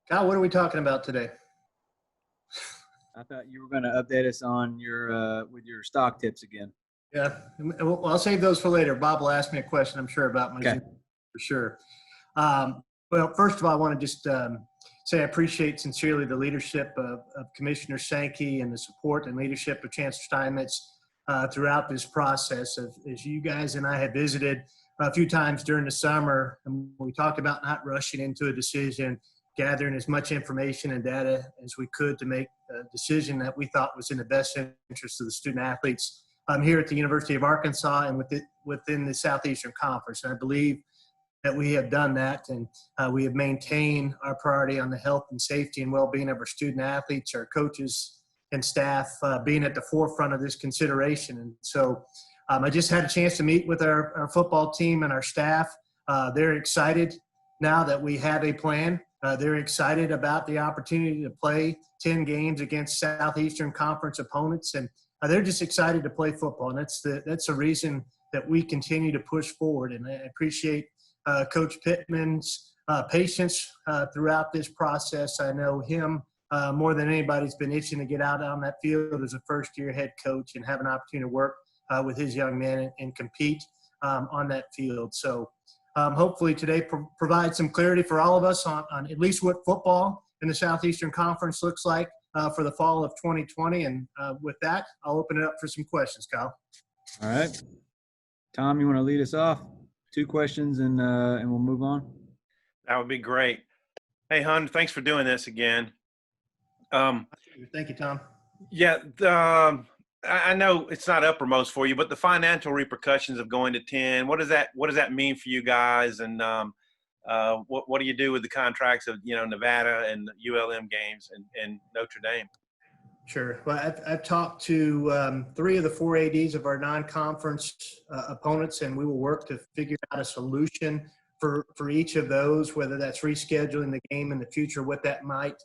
Kyle, what are we talking about today? I thought you were going to update us on your with your stock tips again. Yeah, well, I'll save those for later. Bob will ask me a question, I'm sure, about my Okay. Zoom for sure. Well, first of all, I want to just say I appreciate sincerely the leadership of Commissioner Sankey and the support and leadership of Chancellor Steinmetz throughout this process. As you guys and I have visited a few times during the summer, and we talked about not rushing into a decision, gathering as much information and data as we could to make a decision that we thought was in the best interest of the student athletes here at the University of Arkansas and within the Southeastern Conference. And I believe that we have done that, and we have maintained our priority on the health and safety and well-being of our student athletes, our coaches and staff being at the forefront of this consideration. And so I just had a chance to meet with our football team and our staff. They're excited now that we have a plan. They're excited about the opportunity to play 10 games against Southeastern Conference opponents, and they're just excited to play football. And that's the reason that we continue to push forward. And I appreciate Coach Pittman's patience throughout this process. I know him more than anybody's been itching to get out on that field as a first-year head coach and have an opportunity to work with his young men and compete on that field. So hopefully today provide some clarity for all of us on at least what football in the Southeastern Conference looks like for the fall of 2020. And with that, I'll open it up for some questions, Kyle. All right. Tom, you want to lead us off? 2 questions and we'll move on. That would be great. Hey, Hun, thanks for doing this again. Thank you, Tom. Yeah, I know it's not uppermost for you, but the financial repercussions of going to 10, what does that mean for you guys? And what do you do with the contracts of Nevada and ULM games and Notre Dame? Sure. Well, I've talked to 3 of the 4 ADs of our non-conference opponents, and we will work to figure out a solution for each of those, whether that's rescheduling the game in the future, what that might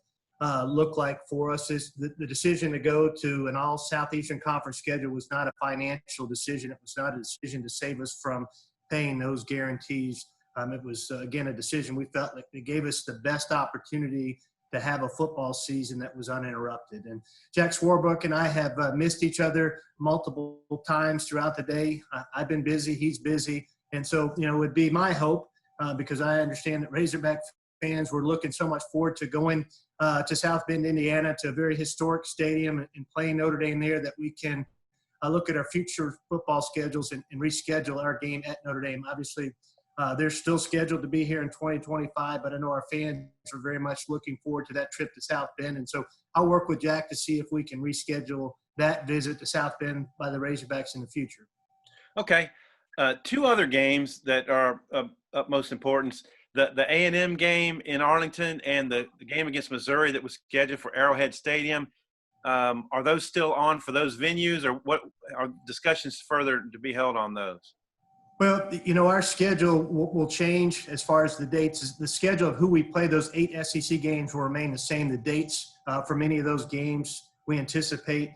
look like for us. Is the decision to go to an all Southeastern Conference schedule was not a financial decision. It was not a decision to save us from paying those guarantees. It was, again, a decision we felt like it gave us the best opportunity to have a football season that was uninterrupted. And Jack Swarbrick and I have missed each other multiple times throughout the day. I've been busy, he's busy. And so, it would be my hope, because I understand that Razorback fans were looking so much forward to going to South Bend, Indiana, to a very historic stadium and playing Notre Dame there, that we can look at our future football schedules and reschedule our game at Notre Dame. Obviously, they're still scheduled to be here in 2025, but I know our fans are very much looking forward to that trip to South Bend. And so I'll work with Jack to see if we can reschedule that visit to South Bend by the Razorbacks in the future. Okay. 2 other games that are of utmost importance, the A&M game in Arlington and the game against Missouri that was scheduled for Arrowhead Stadium. Are those still on for those venues, or what are discussions further to be held on those? Well, our schedule will change as far as the dates. The schedule of who we play, those 8 SEC games, will remain the same. The dates for many of those games we anticipate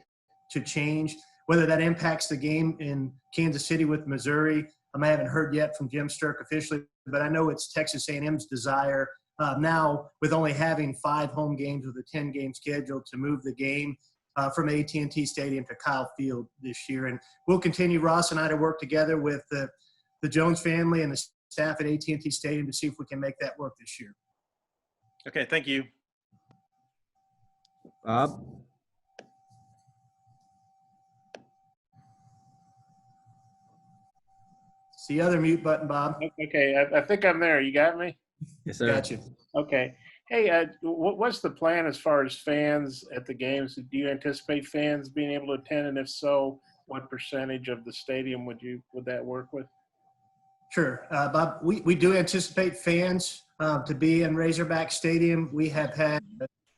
to change. Whether that impacts the game in Kansas City with Missouri, I haven't heard yet from Jim Sturck officially, but I know it's Texas A&M's desire now, with only having 5 home games with a 10-game schedule, to move the game from AT&T Stadium to Kyle Field this year. And we'll continue, Ross and I, to work together with the Jones family and the staff at AT&T Stadium to see if we can make that work this year. Okay, thank you. Bob? It's the other mute button, Bob. Okay, I think I'm there. You got me? Yes, sir. Got you. Okay. Hey, what's the plan as far as fans at the games? Do you anticipate fans being able to attend? And if so, what percentage of the stadium would that work with? Sure. Bob, we do anticipate fans to be in Razorback Stadium. We have had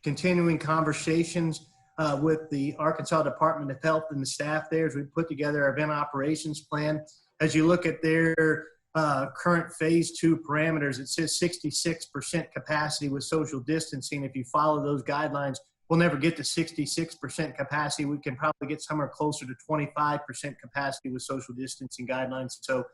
continuing conversations with the Arkansas Department of Health and the staff there as we put together our event operations plan. As you look at their current phase 2 parameters, it says 66% capacity with social distancing. If you follow those guidelines, we'll never get to 66% capacity. We can probably get somewhere closer to 25% capacity with social distancing guidelines. So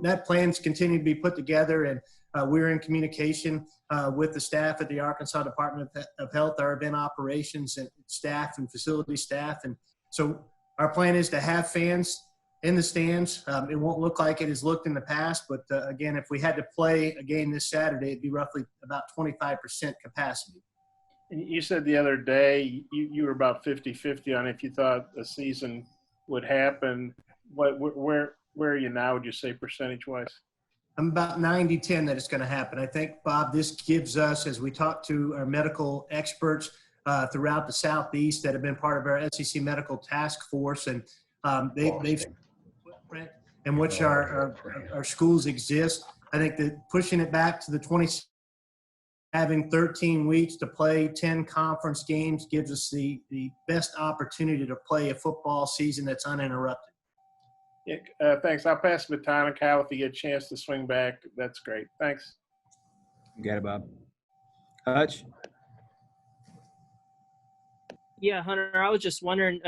that plan's continue to be put together, and we're in communication with the staff at the Arkansas Department of Health, our event operations and staff and facility staff. And so our plan is to have fans in the stands. It won't look like it has looked in the past, but again, if we had to play a game this Saturday, it'd be roughly about 25% capacity. And you said the other day you were about 50-50 on if you thought a season would happen. Where are you now, would you say, percentage-wise? I'm about 90-10 that it's going to happen. I think, Bob, this gives us, as we talk to our medical experts throughout the Southeast that have been part of our SEC medical task force, and they've footprint in which our schools exist. I think that pushing it back to the 20, having 13 weeks to play 10 conference games gives us the best opportunity to play a football season that's uninterrupted. Yeah, thanks. I'll pass the baton, and Kyle, if you get a chance to swing back, that's great. Thanks. You got it, Bob. Hutch? Yeah, Hunter, I was just wondering,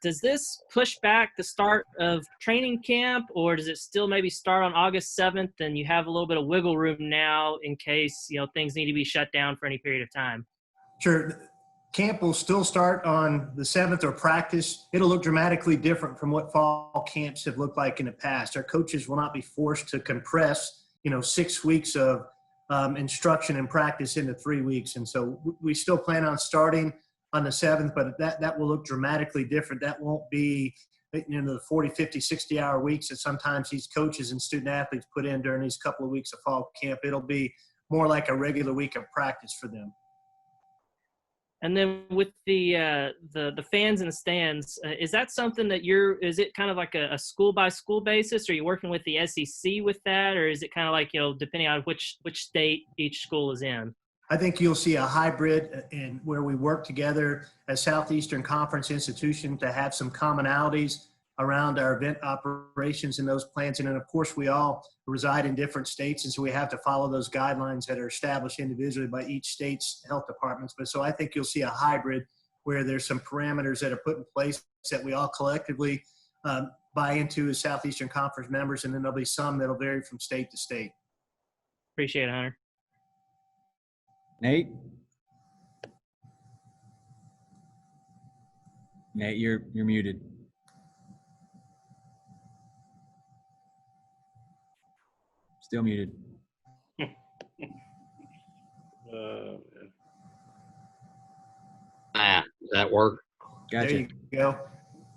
does this push back the start of training camp, or does it still maybe start on August 7th and you have a little bit of wiggle room now in case, things need to be shut down for any period of time? Sure. Camp will still start on the 7th, or practice. It'll look dramatically different from what fall camps have looked like in the past. Our coaches will not be forced to compress, 6 weeks of instruction and practice into 3 weeks. And so we still plan on starting on the 7th, but that will look dramatically different. That won't be, the 40, 50, 60-hour weeks that sometimes these coaches and student athletes put in during these couple of weeks of fall camp. It'll be more like a regular week of practice for them. And then with the fans in the stands, is that something that is it kind of like a school by school basis? Are you working with the SEC with that, or is it kind of like, depending on which state each school is in? I think you'll see a hybrid in where we work together as Southeastern Conference institution to have some commonalities around our event operations and those plans. And then, of course, we all reside in different states, and so we have to follow those guidelines that are established individually by each state's health departments. But so I think you'll see a hybrid where there's some parameters that are put in place that we all collectively buy into as Southeastern Conference members, and then there'll be some that'll vary from state to state. Appreciate it, Hunter. Nate? Nate, you're muted. Still muted. Does that work? Gotcha. There you go.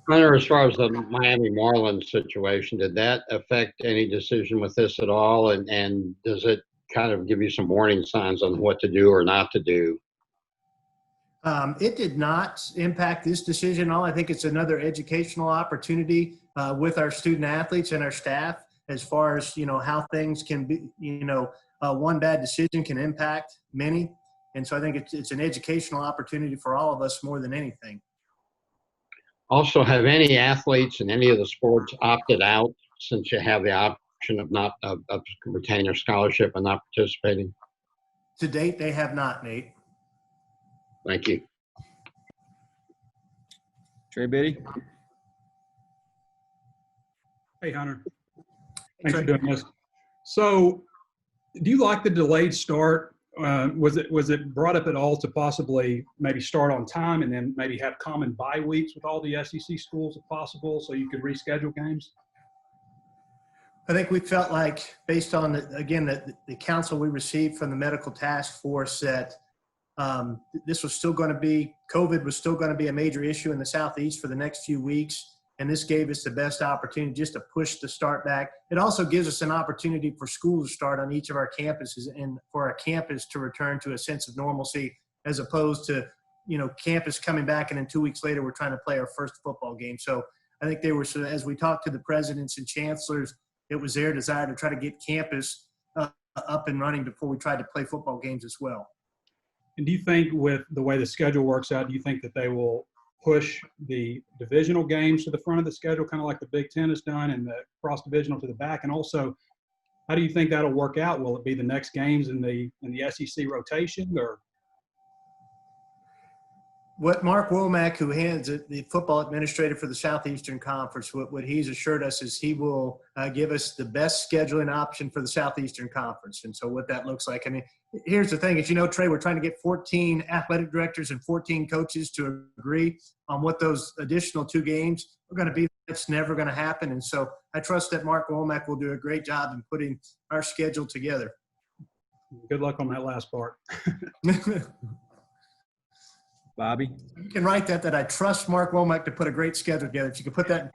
Hunter, as far as the Miami Marlins situation, did that affect any decision with this at all? And does it kind of give you some warning signs on what to do or not to do? It did not impact this decision at all. I think it's another educational opportunity with our student athletes and our staff as far as, how things can be, one bad decision can impact many. And so I think it's an educational opportunity for all of us more than anything. Also, have any athletes in any of the sports opted out since you have the option of retaining their scholarship and not participating? To date, they have not, Nate. Thank you. Trey Biddy? Hey, Hunter. Thanks for doing this. So, do you like the delayed start? Was it brought up at all to possibly maybe start on time and then maybe have common bye weeks with all the SEC schools if possible, so you could reschedule games? I think we felt like, based on the counsel we received from the medical task force, that this was still going to be, COVID was still going to be a major issue in the Southeast for the next few weeks. And this gave us the best opportunity just to push the start back. It also gives us an opportunity for schools to start on each of our campuses and for our campus to return to a sense of normalcy, as opposed to, campus coming back and then 2 weeks later we're trying to play our first football game. So I think they were, as we talked to the presidents and chancellors, it was their desire to try to get campus up and running before we tried to play football games as well. And do you think, with the way the schedule works out, do you think that they will push the divisional games to the front of the schedule, kind of like the Big Ten has done, and the cross-divisional to the back? And also, how do you think that'll work out? Will it be the next games in the SEC rotation, or? what Mark Womack, who hands the football administrator for the Southeastern Conference, what he's assured us is he will give us the best scheduling option for the Southeastern Conference. And so what that looks like, I mean, here's the thing, as you know, Trey, we're trying to get 14 athletic directors and 14 coaches to agree on what those additional 2 games are going to be. That's never going to happen. And so I trust that Mark Womack will do a great job in putting our schedule together. Good luck on that last part. Bobby? You can write that I trust Mark Womack to put a great schedule together. If you can put that.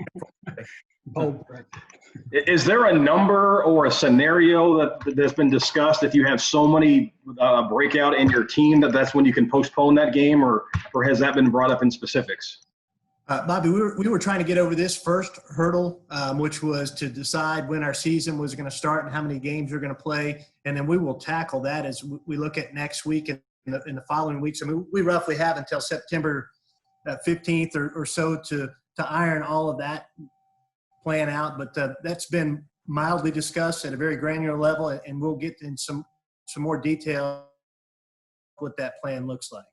Bold. Is there a number or a scenario that's been discussed if you have so many breakout in your team that's when you can postpone that game, or has that been brought up in specifics? Bobby, we were trying to get over this first hurdle, which was to decide when our season was going to start and how many games we're going to play. And then we will tackle that as we look at next week and in the following weeks. I mean, we roughly have until September 15th or so to iron all of that plan out. But that's been mildly discussed at a very granular level, and we'll get in some more detail what that plan looks like.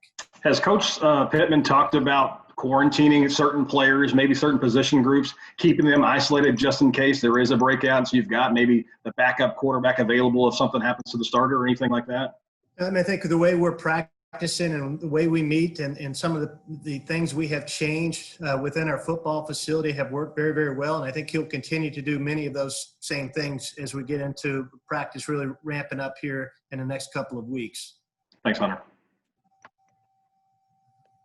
Has Coach Pittman talked about quarantining certain players, maybe certain position groups, keeping them isolated just in case there is a breakout, so you've got maybe the backup quarterback available if something happens to the starter or anything like that? I think the way we're practicing and the way we meet and some of the things we have changed within our football facility have worked very, very well. And I think he'll continue to do many of those same things as we get into practice really ramping up here in the next couple of weeks. Thanks, Hunter.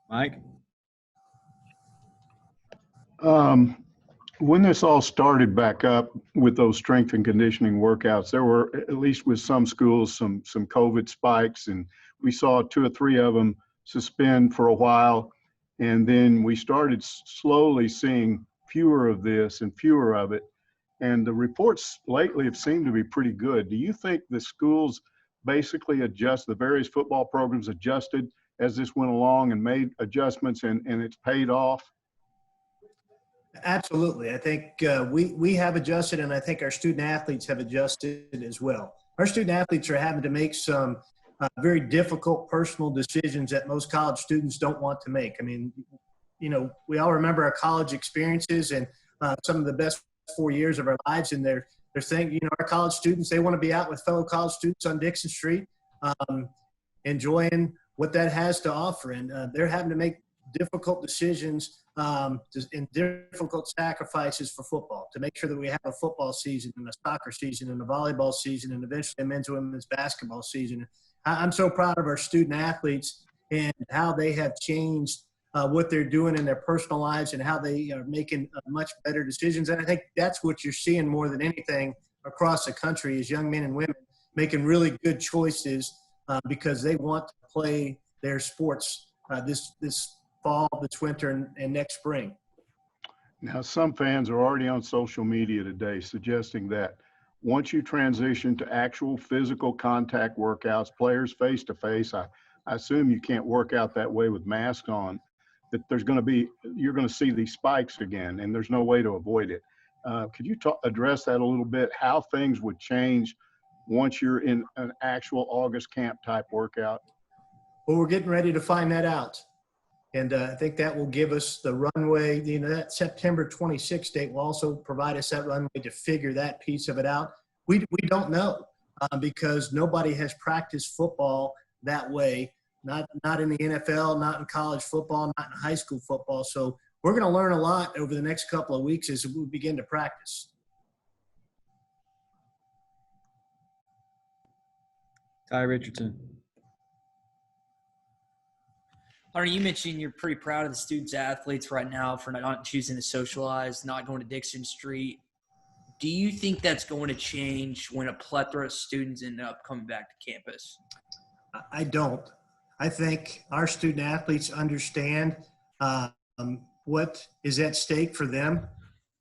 Mike? When this all started back up with those strength and conditioning workouts, there were, at least with some schools, some COVID spikes, and we saw 2 or 3 of them suspend for a while. And then we started slowly seeing fewer of this and fewer of it. And the reports lately have seemed to be pretty good. Do you think the schools basically the various football programs adjusted as this went along and made adjustments and it's paid off? Absolutely. I think we have adjusted, and I think our student athletes have adjusted as well. Our student athletes are having to make some very difficult personal decisions that most college students don't want to make. I mean, you know, we all remember our college experiences and some of the best 4 years of our lives, and they're saying, you know, our college students, they want to be out with fellow college students on Dixon Street, enjoying what that has to offer. And they're having to make difficult decisions and difficult sacrifices for football to make sure that we have a football season and a soccer season and a volleyball season and eventually a men's and women's basketball season. I'm so proud of our student athletes and how they have changed what they're doing in their personal lives and how they are making much better decisions. And I think that's what you're seeing more than anything across the country is young men and women making really good choices because they want to play their sports this fall, this winter, and next spring. Now, some fans are already on social media today suggesting that once you transition to actual physical contact workouts, players face-to-face, I assume you can't work out that way with masks on, that you're going to see these spikes again, and there's no way to avoid it. Could you address that a little bit, how things would change once you're in an actual August camp type workout? Well, we're getting ready to find that out. And I think that will give us the runway. You know, that September 26th date will also provide us that runway to figure that piece of it out. We don't know because nobody has practiced football that way, not in the NFL, not in college football, not in high school football. So we're going to learn a lot over the next couple of weeks as we begin to practice. Ty Richardson. Hunter, you mentioned you're pretty proud of the students athletes right now for not choosing to socialize, not going to Dixon Street. Do you think that's going to change when a plethora of students end up coming back to campus? I don't. I think our student athletes understand what is at stake for them.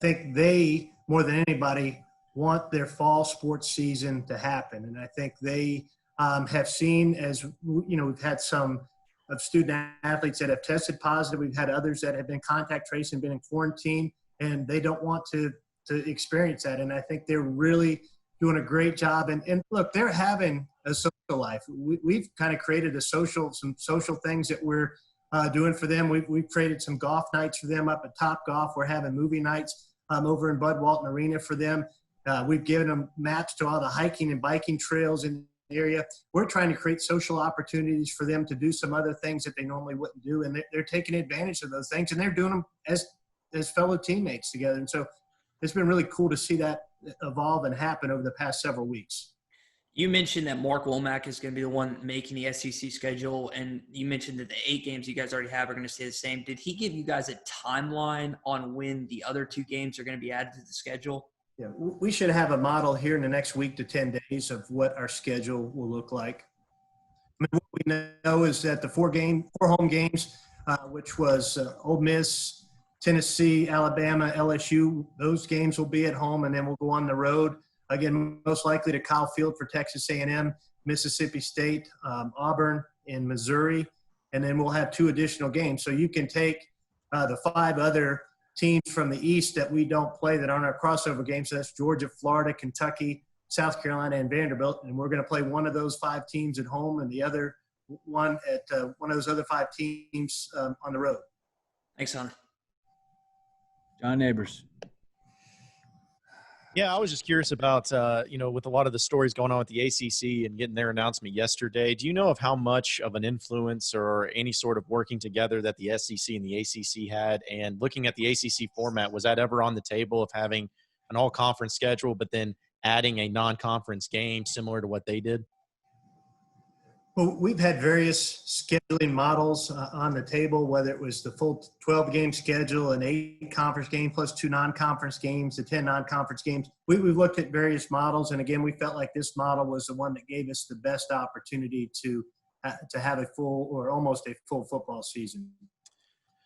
I think they, more than anybody, want their fall sports season to happen. And I think they have seen, as you know, we've had some of student athletes that have tested positive. We've had others that have been contact traced and been in quarantine, and they don't want to experience that. And I think they're really doing a great job. And look, they're having a social life. We've kind of created some social things that we're doing for them. We've created some golf nights for them up at Top Golf. We're having movie nights over in Bud Walton Arena for them. We've given them maps to all the hiking and biking trails in the area. We're trying to create social opportunities for them to do some other things that they normally wouldn't do, and they're taking advantage of those things, and they're doing them as fellow teammates together. And so it's been really cool to see that evolve and happen over the past several weeks. You mentioned that Mark Womack is going to be the one making the SEC schedule, and you mentioned that the 8 games you guys already have are going to stay the same. Did he give you guys a timeline on when the other 2 games are going to be added to the schedule? Yeah, we should have a model here in the next week to 10 days of what our schedule will look like. I mean, what we know is that the 4 home games, which was Ole Miss, Tennessee, Alabama, LSU, those games will be at home, and then we'll go on the road. Again, most likely to Kyle Field for Texas A&M, Mississippi State, Auburn, and Missouri. And then we'll have 2 additional games. So you can take the 5 other teams from the East that we don't play that aren't our crossover games. So that's Georgia, Florida, Kentucky, South Carolina, and Vanderbilt. And we're going to play one of those 5 teams at home and the other one at one of those other 5 teams on the road. Thanks, Hunter. John Neighbors. Yeah, I was just curious about, with a lot of the stories going on with the ACC and getting their announcement yesterday, do you know of how much of an influence or any sort of working together that the SEC and the ACC had? And looking at the ACC format, was that ever on the table of having an all-conference schedule but then adding a non-conference game similar to what they did? Well, we've had various scheduling models on the table, whether it was the full 12-game schedule, an 8-conference game plus 2 non-conference games, the 10 non-conference games. We've looked at various models, and again, we felt like this model was the one that gave us the best opportunity to have a full or almost a full football season.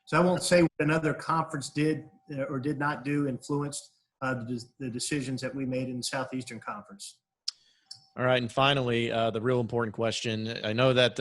So I won't say what another conference did or did not do influenced the decisions that we made in the Southeastern Conference. All right, and finally, the real important question. I know that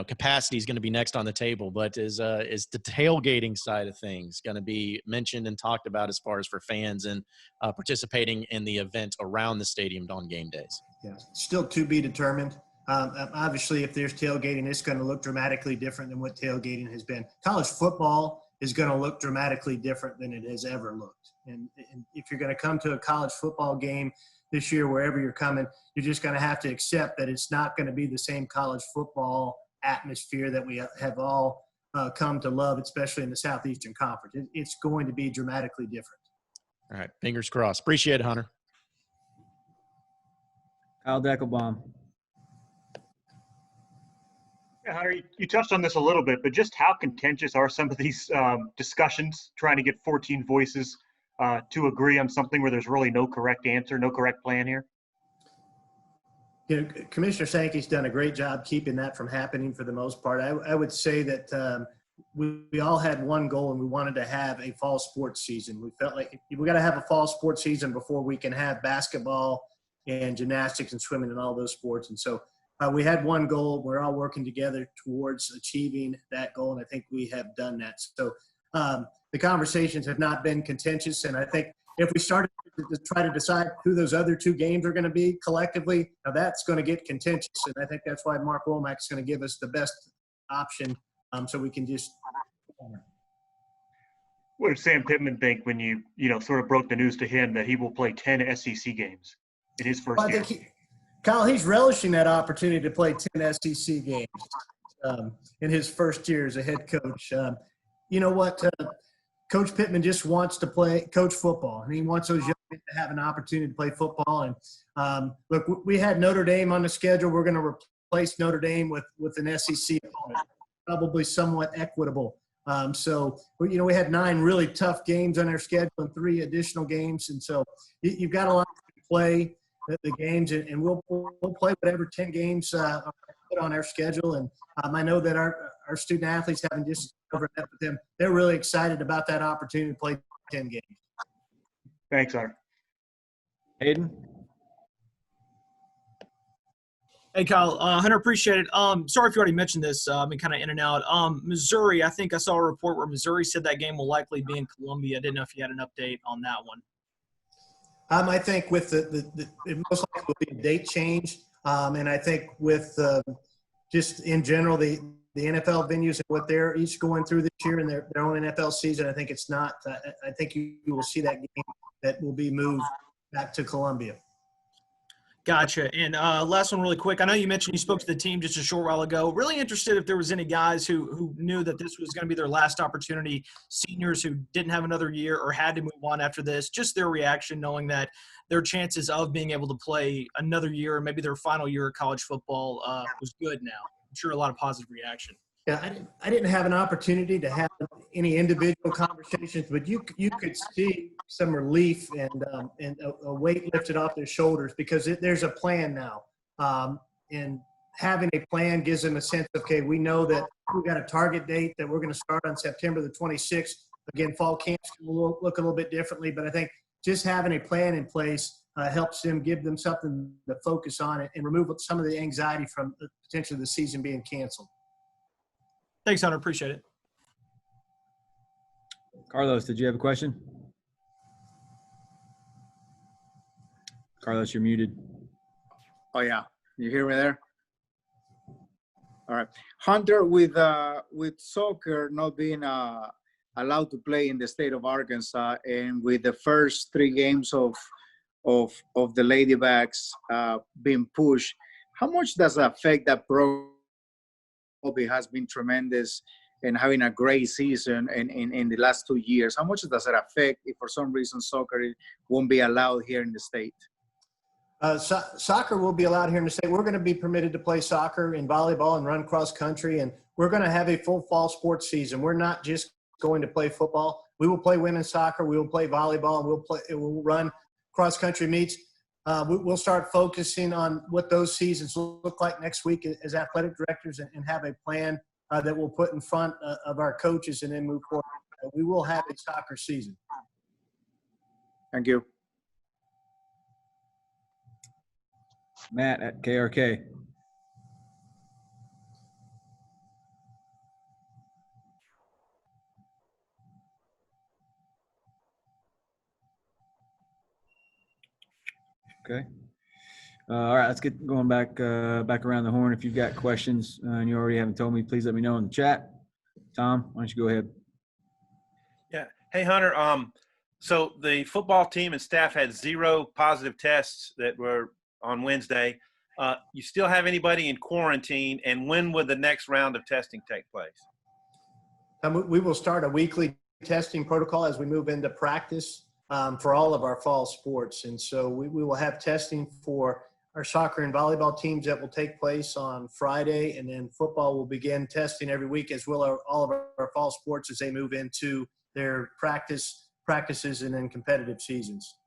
capacity is going to be next on the table, but is the tailgating side of things going to be mentioned and talked about as far as for fans and participating in the event around the stadium on game days? Yeah, still to be determined. Obviously, if there's tailgating, it's going to look dramatically different than what tailgating has been. College football is going to look dramatically different than it has ever looked. And if you're going to come to a college football game this year, wherever you're coming, you're just going to have to accept that it's not going to be the same college football atmosphere that we have all come to love, especially in the Southeastern Conference. It's going to be dramatically different. All right, fingers crossed. Appreciate it, Hunter. Kyle Deckelbaum. Yeah, Hunter, you touched on this a little bit, but just how contentious are some of these discussions trying to get 14 voices to agree on something where there's really no correct answer, no correct plan here? Commissioner Sankey's done a great job keeping that from happening for the most part. I would say that we all had one goal, and we wanted to have a fall sports season. We felt like we got to have a fall sports season before we can have basketball and gymnastics and swimming and all those sports. And so we had one goal. We're all working together towards achieving that goal, and I think we have done that. So the conversations have not been contentious, and I think if we started to try to decide who those other 2 games are going to be collectively, now that's going to get contentious, and I think that's why Mark Womack is going to give us the best option so we can just – What did Sam Pittman think when you sort of broke the news to him that he will play 10 SEC games in his first year? Kyle, he's relishing that opportunity to play 10 SEC games in his first year as a head coach. You know what? Coach Pittman just wants to coach football, and he wants those young men to have an opportunity to play football. And look, we had Notre Dame on the schedule. We're going to replace Notre Dame with an SEC opponent, probably somewhat equitable. So, we had 9 really tough games on our schedule and 3 additional games. And so you've got a lot to play the games, and we'll play whatever 10 games are put on our schedule. And I know that our student athletes, having just over met with them, they're really excited about that opportunity to play 10 games. Thanks, Hunter. Hayden. Hey, Kyle. Hunter, appreciate it. Sorry if you already mentioned this. I've been kind of in and out. Missouri, I think I saw a report where Missouri said that game will likely be in Columbia. I didn't know if you had an update on that one. I think with it most likely will be a date change. And I think with just in general, the the NFL venues and what they're each going through this year in their own NFL season, I think it's not. I think you will see that game that will be moved back to Columbia. Gotcha. And last one really quick. I know you mentioned you spoke to the team just a short while ago. Really interested if there was any guys who knew that this was going to be their last opportunity, seniors who didn't have another year or had to move on after this, just their reaction knowing that their chances of being able to play another year, maybe their final year of college football was good now. I'm sure a lot of positive reaction. Yeah, I didn't have an opportunity to have any individual conversations, but you could see some relief and a weight lifted off their shoulders because there's a plan now. And having a plan gives them a sense of, okay, we know that we've got a target date that we're going to start on September the 26th. Again, fall camps will look a little bit differently, but I think just having a plan in place helps them, give them something to focus on and remove some of the anxiety from potentially the season being canceled. Thanks, Hunter. Appreciate it. Carlos, did you have a question? Carlos, you're muted. Oh yeah, you hear me there? All right, Hunter. With soccer not being allowed to play in the state of Arkansas, and with the first 3 games of the Ladybacks being pushed, how much does that affect that program? Has been tremendous and having a great season in the last 2 years. How much does that affect if for some reason soccer won't be allowed here in the state? Soccer will be allowed here in the state. We're going to be permitted to play soccer and volleyball and run cross country, and we're going to have a full fall sports season. We're not just going to play football. We will play women's soccer. We will play volleyball, and we'll run cross country meets. We'll start focusing on what those seasons look like next week as athletic directors and have a plan that we'll put in front of our coaches and then move forward. We will have a soccer season. Thank you. Matt at KRK. Okay. All right, let's get going back around the horn. If you've got questions and you already haven't told me, please let me know in the chat. Tom, why don't you go ahead? Yeah. Hey, Hunter. So the football team and staff had 0 positive tests that were on Wednesday. You still have anybody in quarantine, and when would the next round of testing take place? We will start a weekly testing protocol as we move into practice for all of our fall sports. And so we will have testing for our soccer and volleyball teams that will take place on Friday, and then football will begin testing every week, as will all of our fall sports as they move into their practices and then competitive seasons.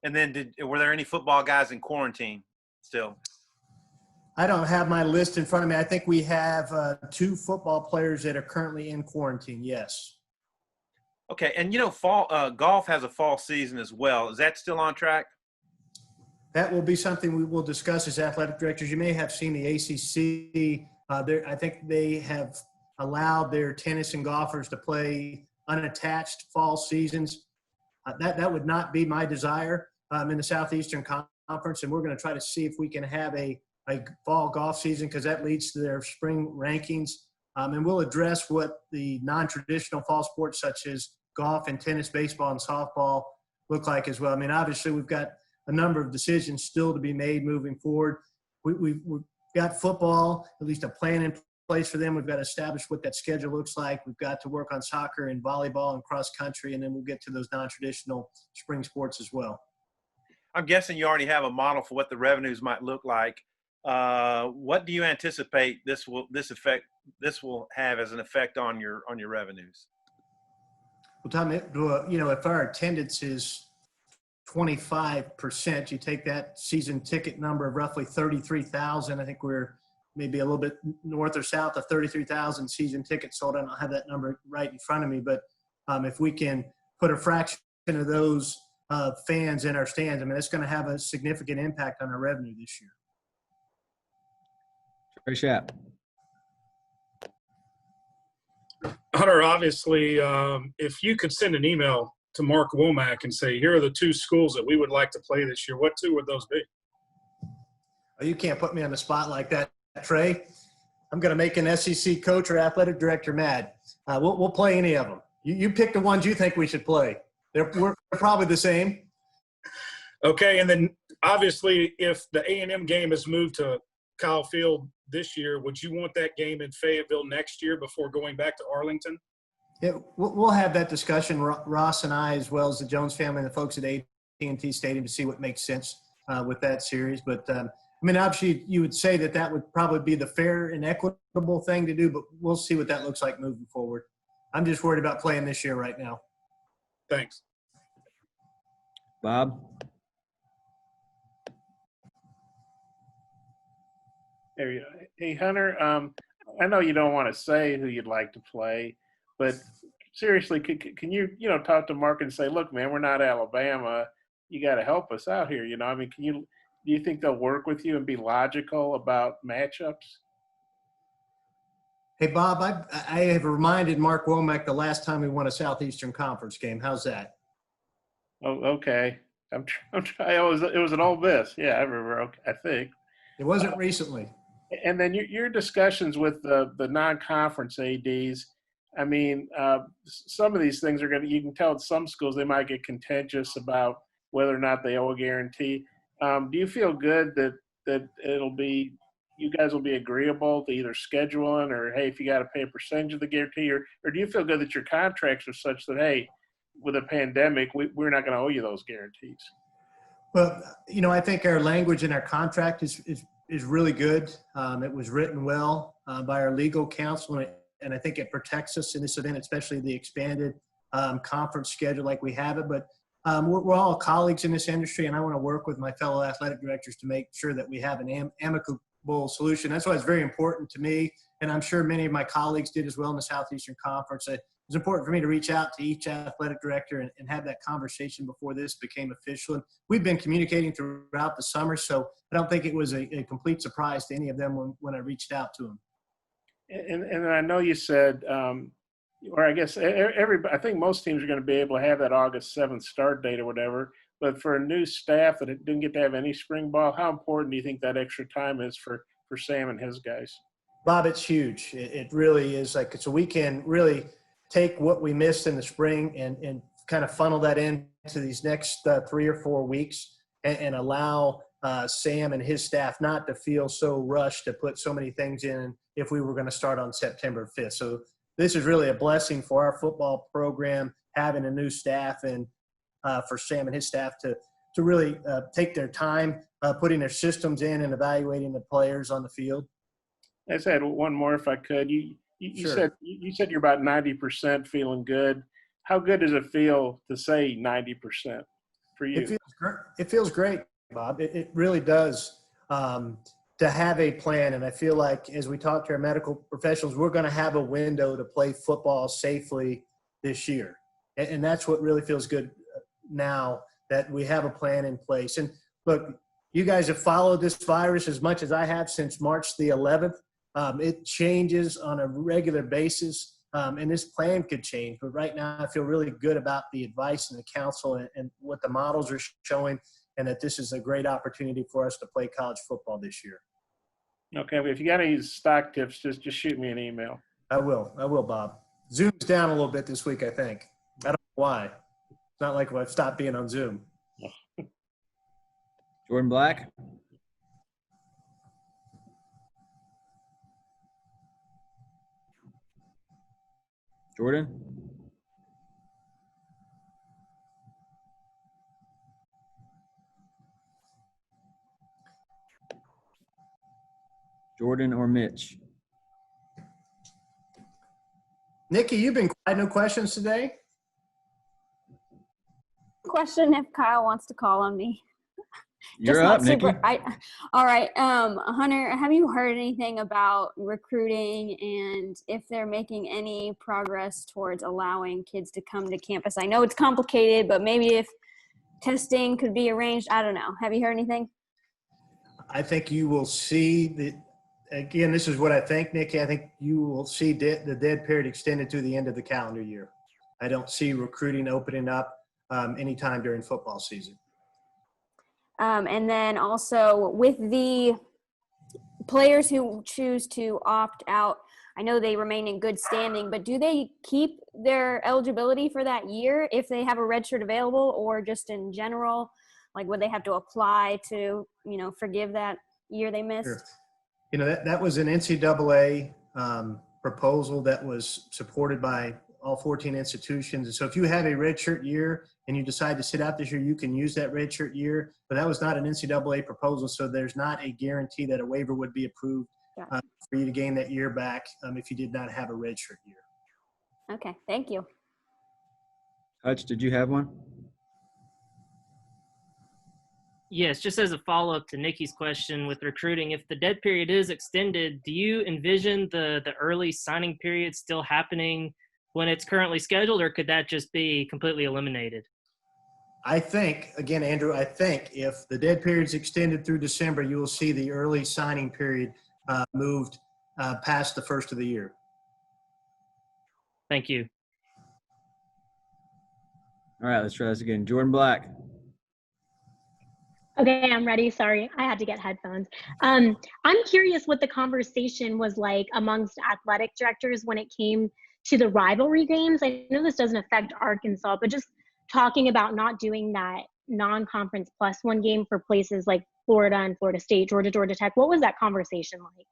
And then were there any football guys in quarantine still? I don't have my list in front of me. I think we have 2 football players that are currently in quarantine, yes. Okay, and fall golf has a fall season as well. Is that still on track? That will be something we will discuss as athletic directors. You may have seen the ACC. I think they have allowed their tennis and golfers to play unattached fall seasons. That would not be my desire in the Southeastern Conference, and we're going to try to see if we can have a fall golf season because that leads to their spring rankings. And we'll address what the non-traditional fall sports such as golf and tennis, baseball, and softball look like as well. I mean, obviously, we've got a number of decisions still to be made moving forward. We've got football, at least a plan in place for them. We've got to establish what that schedule looks like. We've got to work on soccer and volleyball and cross country, and then we'll get to those non-traditional spring sports as well. I'm guessing you already have a model for what the revenues might look like. What do you anticipate this will have as an effect on your revenues? Well, Tom, if our attendance is 25%, you take that season ticket number of roughly 33,000. I think we're maybe a little bit north or south of 33,000 season tickets sold. I don't have that number right in front of me, but if we can put a fraction of those fans in our stands, I mean, it's going to have a significant impact on our revenue this year. Trey Schapp. Hunter, obviously, if you could send an email to Mark Womack and say, here are the 2 schools that we would like to play this year, what 2 would those be? Oh, you can't put me on the spot like that, Trey. I'm going to make an SEC coach or athletic director mad. We'll play any of them. You pick the ones you think we should play. We're probably the same. Okay, and then obviously if the A&M game is moved to Kyle Field this year, would you want that game in Fayetteville next year before going back to Arlington? Yeah, we'll have that discussion, Ross and I, as well as the Jones family and the folks at AT&T Stadium, to see what makes sense with that series. But, I mean, obviously you would say that would probably be the fair and equitable thing to do, but we'll see what that looks like moving forward. I'm just worried about playing this year right now. Thanks. Bob? There you go. Hey, Hunter, I know you don't want to say who you'd like to play, but seriously, can you talk to Mark and say, look, man, we're not Alabama. You got to help us out here. I mean, do you think they'll work with you and be logical about matchups? Hey, Bob, I have reminded Mark Womack the last time we won a Southeastern Conference game. How's that? Oh, okay. I'm trying. It was an Ole Miss. Yeah, I remember. I think it wasn't recently. And then your discussions with the non-conference ADs. I mean, some of these things you can tell at some schools they might get contentious about whether or not they owe a guarantee. Do you feel good that you guys will be agreeable to either scheduling or, hey, if you got to pay a percentage of the guarantee, or do you feel good that your contracts are such that, hey, with a pandemic, we're not going to owe you those guarantees? Well, I think our language in our contract is really good. It was written well by our legal counsel, and I think it protects us in this event, especially the expanded conference schedule like we have it. But we're all colleagues in this industry, and I want to work with my fellow athletic directors to make sure that we have an amicable solution. That's why it's very important to me, and I'm sure many of my colleagues did as well in the Southeastern Conference. It was important for me to reach out to each athletic director and have that conversation before this became official. And we've been communicating throughout the summer, so I don't think it was a complete surprise to any of them when I reached out to them. And I know you said, or I guess I think most teams are going to be able to have that August 7th start date or whatever. But for a new staff that didn't get to have any spring ball, how important do you think that extra time is for Sam and his guys? Bob, it's huge. It really is. So we can really take what we missed in the spring and kind of funnel that into these next 3 or 4 weeks and allow Sam and his staff not to feel so rushed to put so many things in if we were going to start on September 5th. So this is really a blessing for our football program, having a new staff, and for Sam and his staff to really take their time putting their systems in and evaluating the players on the field. I just had one more if I could. You Sure. said you're about 90% feeling good. How good does it feel to say 90% for you? It feels great, Bob. It really does, to have a plan. And I feel like as we talk to our medical professionals, we're going to have a window to play football safely this year. And that's what really feels good now, that we have a plan in place. And look, you guys have followed this virus as much as I have since March the 11th. It changes on a regular basis, and this plan could change. But right now I feel really good about the advice and the counsel and what the models are showing, and that this is a great opportunity for us to play college football this year. Okay, if you got any stock tips, just shoot me an email. I will, Bob. Zoom's down a little bit this week, I think. I don't know why. It's not like I've stopped being on Zoom. Jordan Black? Jordan? Jordan or Mitch? Nikki, you've been quiet. No questions today? Question if Kyle wants to call on me. You're up, Nikki. All right. Hunter, have you heard anything about recruiting and if they're making any progress towards allowing kids to come to campus? I know it's complicated, but maybe if testing could be arranged, I don't know. Have you heard anything? I think you will see again, this is what I think, Nikki. I think you will see the dead period extended to the end of the calendar year. I don't see recruiting opening up anytime during football season. And then also with the players who choose to opt out, I know they remain in good standing, but do they keep their eligibility for that year if they have a red shirt available, or just in general? Like, would they have to apply to, forgive that year they missed? Sure. That was an NCAA proposal that was supported by all 14 institutions. And so if you have a redshirt year and you decide to sit out this year, you can use that redshirt year. But that was not an NCAA proposal, so there's not a guarantee that a waiver would be approved for you to gain that year back if you did not have a redshirt year. Okay, thank you. Hutch, did you have one? Yes, just as a follow-up to Nikki's question with recruiting, if the dead period is extended, do you envision the early signing period still happening when it's currently scheduled, or could that just be completely eliminated? I think, again, Andrew, if the dead period is extended through December, you will see the early signing period moved past the first of the year. Thank you. All right, let's try this again. Jordan Black. Okay, I'm ready. Sorry, I had to get headphones. I'm curious what the conversation was like amongst athletic directors when it came to the rivalry games. I know this doesn't affect Arkansas, but just talking about not doing that non-conference +1 game for places like Florida and Florida State, Georgia Tech. What was that conversation like?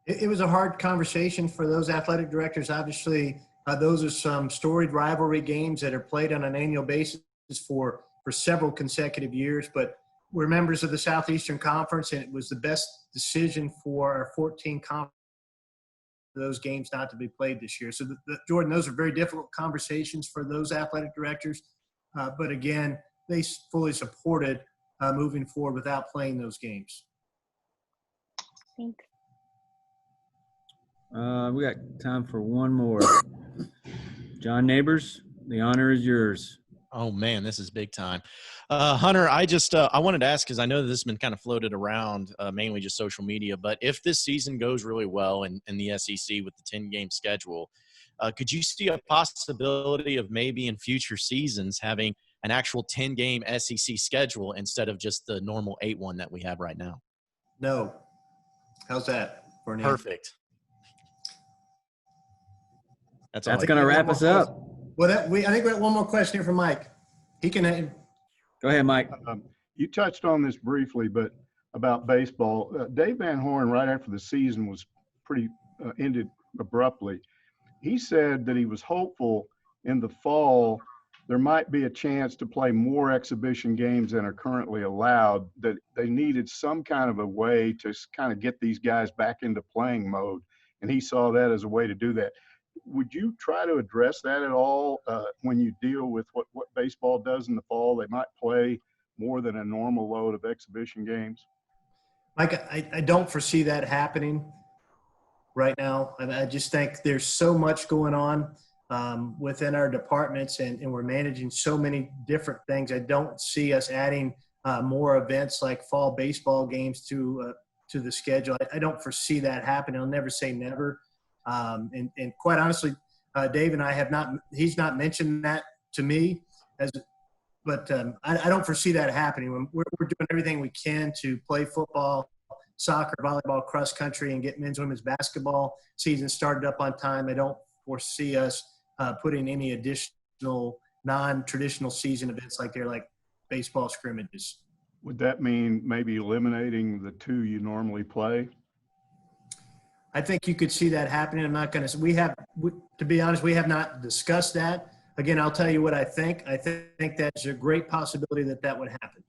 It was a hard conversation for those athletic directors. Obviously, those are some storied rivalry games that are played on an annual basis for several consecutive years. But we're members of the Southeastern Conference, and it was the best decision for our 14 conference those games not to be played this year. So, Jordan, those are very difficult conversations for those athletic directors. But again, they fully supported moving forward without playing those games. Thanks. We got time for one more. John Neighbors, the honor is yours. Oh man, this is big time. Hunter, I wanted to ask, because I know that this has been kind of floated around, mainly just social media, but if this season goes really well in the SEC with the 10-game schedule, could you see a possibility of maybe in future seasons having an actual 10-game SEC schedule instead of just the normal 8-1 that we have right now? No. How's that? Perfect. That's going to wrap us up. Well, I think we have one more question here from Mike. He can. Go ahead, Mike. You touched on this briefly, but about baseball, Dave Van Horn, right after the season was ended abruptly, he said that he was hopeful in the fall there might be a chance to play more exhibition games than are currently allowed, that they needed some kind of a way to kind of get these guys back into playing mode. And he saw that as a way to do that. Would you try to address that at all when you deal with what baseball does in the fall? They might play more than a normal load of exhibition games. Mike, I don't foresee that happening right now. I just think there's so much going on within our departments, and we're managing so many different things. I don't see us adding more events like fall baseball games to the schedule. I don't foresee that happening. I'll never say never. And quite honestly, Dave and I he's not mentioned that to me, but I don't foresee that happening. We're doing everything we can to play football, soccer, volleyball, cross country, and get men's, women's basketball season started up on time. I don't foresee us putting any additional non-traditional season events like baseball scrimmages. Would that mean maybe eliminating the 2 you normally play? I think you could see that happening. I'm not going to – to be honest, we have not discussed that. Again, I'll tell you what I think. I think that's a great possibility that would happen.